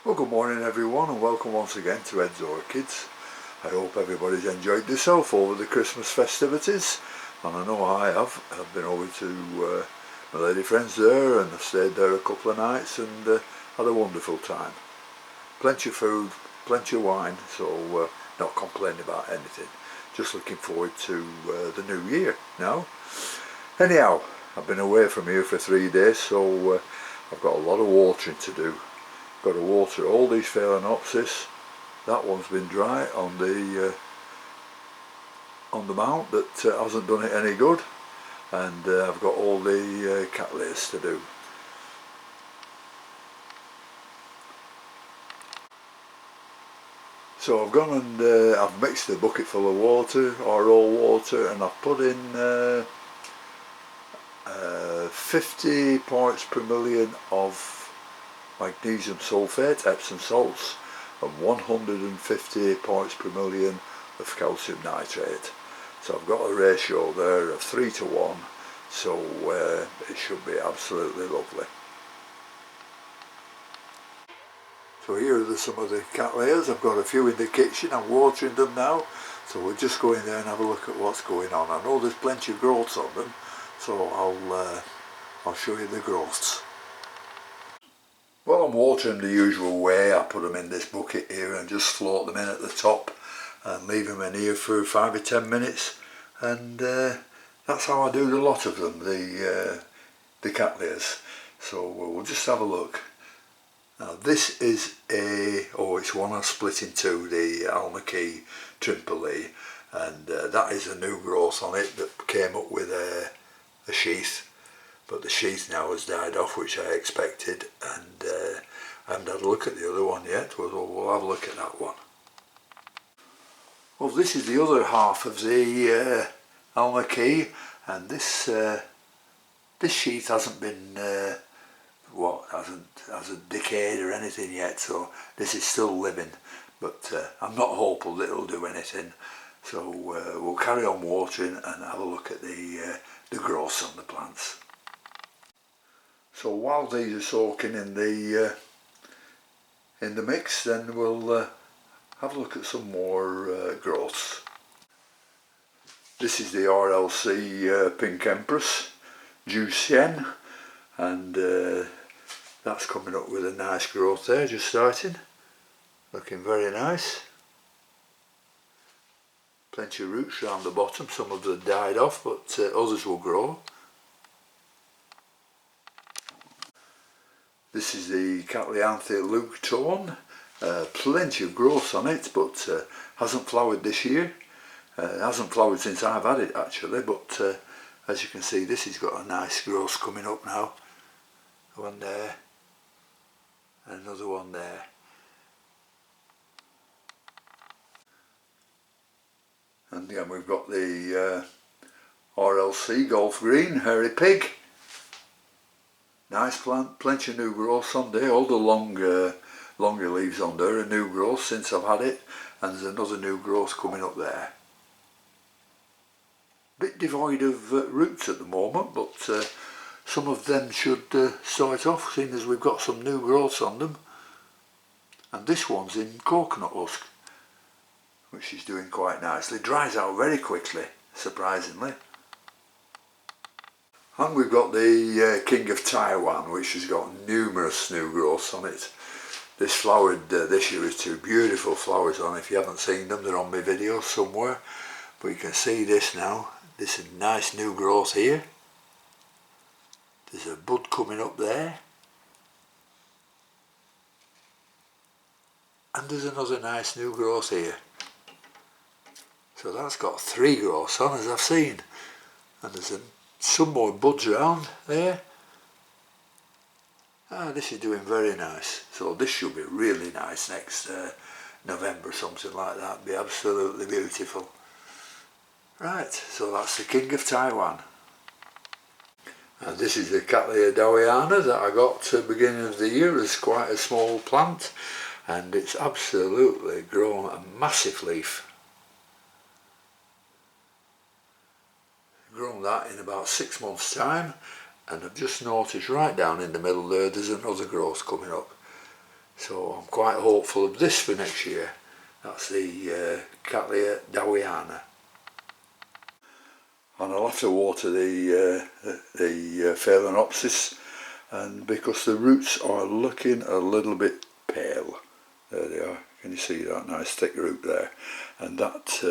Well, good morning everyone, and welcome once again to Ed's Orchids. I hope everybody's enjoyed themselves over the Christmas festivities, and I know I have. I've been over to my lady friends there, and I've stayed there a couple of nights and had a wonderful time. Plenty of food, plenty of wine, so not complaining about anything. Just looking forward to the new year now. Anyhow, I've been away from here for 3 days, so I've got a lot of watering to do. Got to water all these Phalaenopsis. That one's been dry on the mount that hasn't done it any good, and I've got all the Cattleyas to do. So I've gone and I've mixed a bucket full of water, or raw water, and I've put in 50 parts per million of magnesium sulfate, Epsom salts, and 150 parts per million of calcium nitrate. So I've got a ratio there of 3 to 1, so it should be absolutely lovely. So here are some of the Cattleyas. I've got a few in the kitchen. I'm watering them now, so we'll just go in there and have a look at what's going on. I know there's plenty of growths on them, so I'll show you the growths. Well, I'm watering the usual way. I put them in this bucket here and just float them in at the top and leave them in here for 5 or 10 minutes, and that's how I do the lot of them, the Cattleyas. So we'll just have a look. Now this is it's one I split in two, the Almaquis Trimperley, and that is a new growth on it that came up with a sheath. But the sheath now has died off, which I expected, and I haven't had a look at the other one yet. We'll have a look at that one. Well, this is the other half of the Almaquis, and this sheath hasn't been hasn't decayed or anything yet, so this is still living. But I'm not hopeful that it'll do anything. So we'll carry on watering and have a look at the growths on the plants. So while these are soaking in the mix, then we'll have a look at some more growths. This is the RLC Pink Empress Juice Yen, and that's coming up with a nice growth there, just starting, looking very nice. Plenty of roots around the bottom. Some of them died off, but others will grow. This is the Cattleyanthe Luke Tone. Plenty of growth on it, but hasn't flowered this year. Hasn't flowered since I've had it actually, but as you can see, this has got a nice growth coming up now. One there, and another one there. And again we've got the RLC Golf Green Hairy Pig. Nice plant, plenty of new growth on there. All the longer leaves on there are new growth since I've had it, and there's another new growth coming up there. Bit devoid of roots at the moment, but some of them should start off, seeing as we've got some new growths on them. And this one's in coconut husk, which is doing quite nicely. Dries out very quickly, surprisingly. And we've got the King of Taiwan, which has got numerous new growths on it. This flowered this year with two beautiful flowers on. If you haven't seen them, they're on my video somewhere. But you can see this now. This is nice new growth here. There's a bud coming up there. And there's another nice new growth here. So that's got 3 growths on, as I've seen. And there's some more buds around there. This is doing very nice. So this should be really nice next November, something like that. Be absolutely beautiful. Right, so that's the King of Taiwan. And this is the Cattleya Dowiana that I got at the beginning of the year as quite a small plant, and it's absolutely grown a massive leaf. Grown that in about 6 months' time, and I've just noticed right down in the middle there's another growth coming up. So I'm quite hopeful of this for next year. That's the Cattleya dowiana. And I'll have to water the Phalaenopsis, and because the roots are looking a little bit pale. There they are. Can you see that nice thick root there? And that,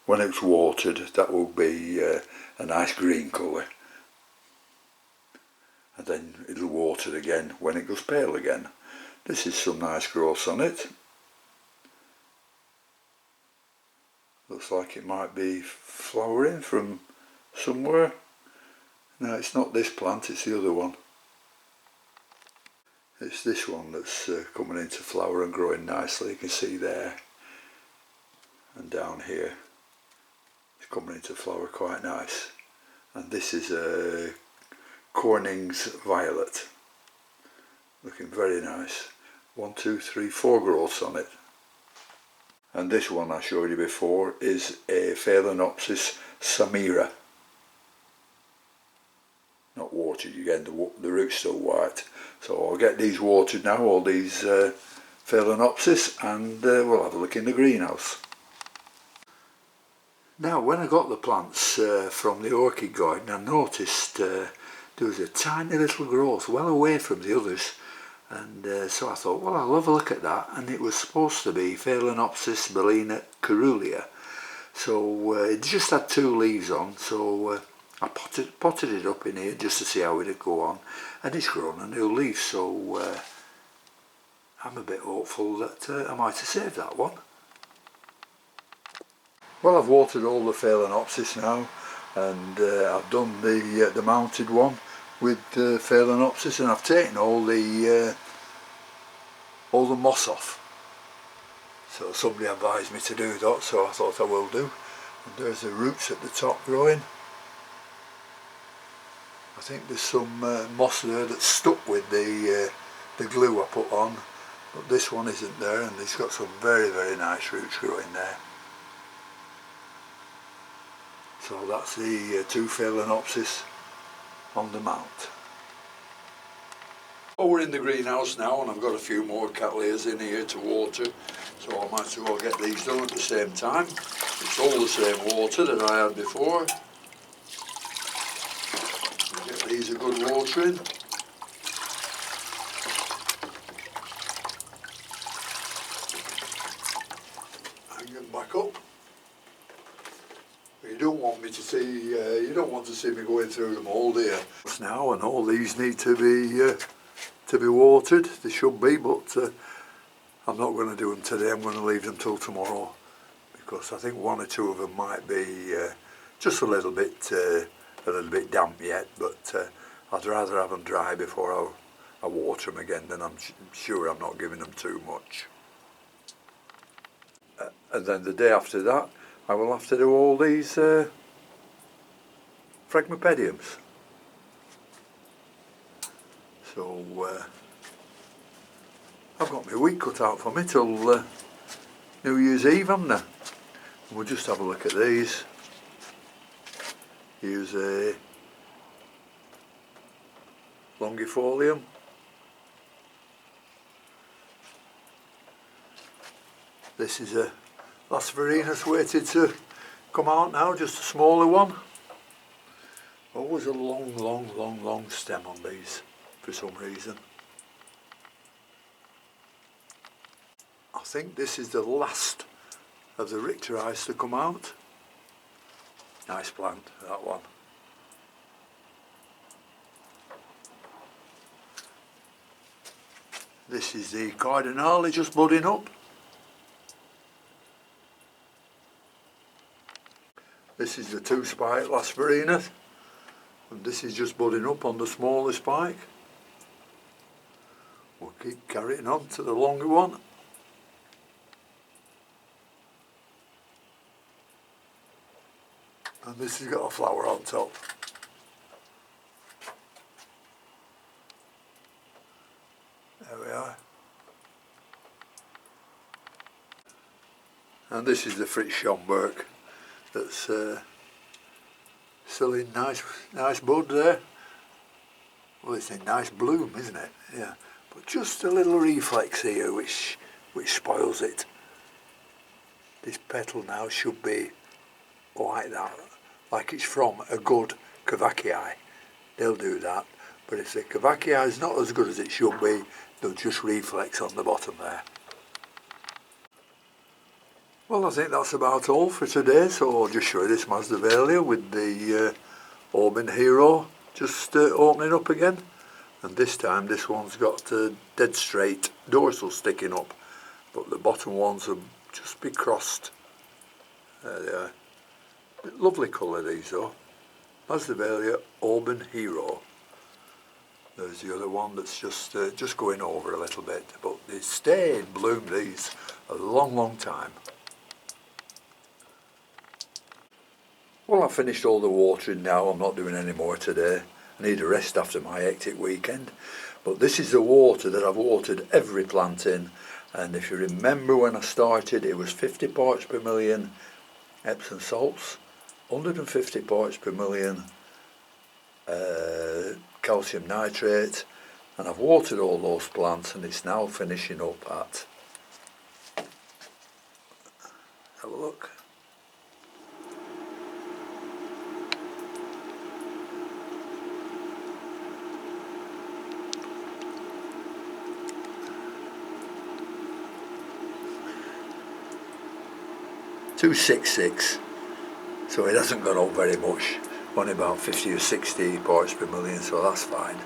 when it's watered, that will be a nice green colour. And then it'll water again when it goes pale again. This is some nice growth on it. Looks like it might be flowering from somewhere. No, it's not this plant, it's the other one. It's this one that's coming into flower and growing nicely. You can see there and down here. It's coming into flower quite nice. And this is a Corning's Violet. Looking very nice. 1, 2, 3, 4 growths on it. And this one I showed you before is a Phalaenopsis Samira. Not watered again, the root's still white. So I'll get these watered now, all these Phalaenopsis, and we'll have a look in the greenhouse. Now when I got the plants from the orchid garden, I noticed there was a tiny little growth well away from the others, and so I thought, well, I'll have a look at that, and it was supposed to be Phalaenopsis Bellina Caerulea. So it just had 2 leaves on, so I potted it up in here just to see how it'd go on, and it's grown a new leaf, so I'm a bit hopeful that I might have saved that one. Well, I've watered all the Phalaenopsis now, and I've done the mounted one with Phalaenopsis, and I've taken all the moss off. So somebody advised me to do that, so I thought I will do. And there's the roots at the top growing. I think there's some moss there that's stuck with the glue I put on, but this one isn't there, and it's got some very, very nice roots growing there. So that's the 2 Phalaenopsis on the mount. Oh, we're in the greenhouse now, and I've got a few more Cattleyas in here to water, so I might as well get these done at the same time. It's all the same water that I had before. Get these a good watering. Hang them back up. You don't want me to see. You don't want to see me going through them all, do you? Now, and all these need to be watered. They should be, but I'm not going to do them today. I'm going to leave them till tomorrow, because I think 1 or 2 of them might be just a little bit damp yet. But I'd rather have them dry before I water them again. Then I'm sure I'm not giving them too much. And then the day after that, I will have to do all these Phragmipediums. So I've got my week cut out for me till New Year's Eve, haven't I? We'll just have a look at these. Here's a longifolium. This is a Lasverinus waited to come out now, just a smaller one. Always a long stem on these for some reason. I think this is the last of the Richterites to come out. Nice plant, that one. This is the Cardinale just budding up. This is the 2-spike Lasverinus, and this is just budding up on the smaller spike. We'll keep carrying on to the longer one. And this has got a flower on top. There we are. And this is the Fritz Schomburg that's still in nice bud there. Well, it's in nice bloom, isn't it? Yeah. but just a little reflex here which spoils it. This petal now should be like that, like it's from a good Cavacii. They'll do that, but if the Cavacii is not as good as it should be, they'll just reflex on the bottom there. Well, I think that's about all for today, so I'll just show you this Masdevallia with the Auburn Hero just opening up again. And this time this one's got a dead straight dorsal sticking up, but the bottom ones will just be crossed. There they are. Lovely colour these though. Masdevallia Auburn Hero. There's the other one that's just going over a little bit, but they stay in bloom these a long time. Well, I've finished all the watering now. I'm not doing any more today. I need a rest after my hectic weekend. But this is the water that I've watered every plant in. And if you remember when I started, it was 50 parts per million Epsom salts, 150 parts per million calcium nitrate. And I've watered all those plants, and it's now finishing up at, have a look, 266, so it hasn't gone up very much, only about 50 or 60 parts per million, so that's fine.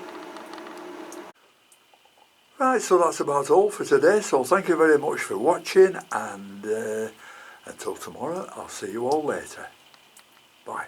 Right, so that's about all for today, so thank you very much for watching, and until tomorrow, I'll see you all later. Bye.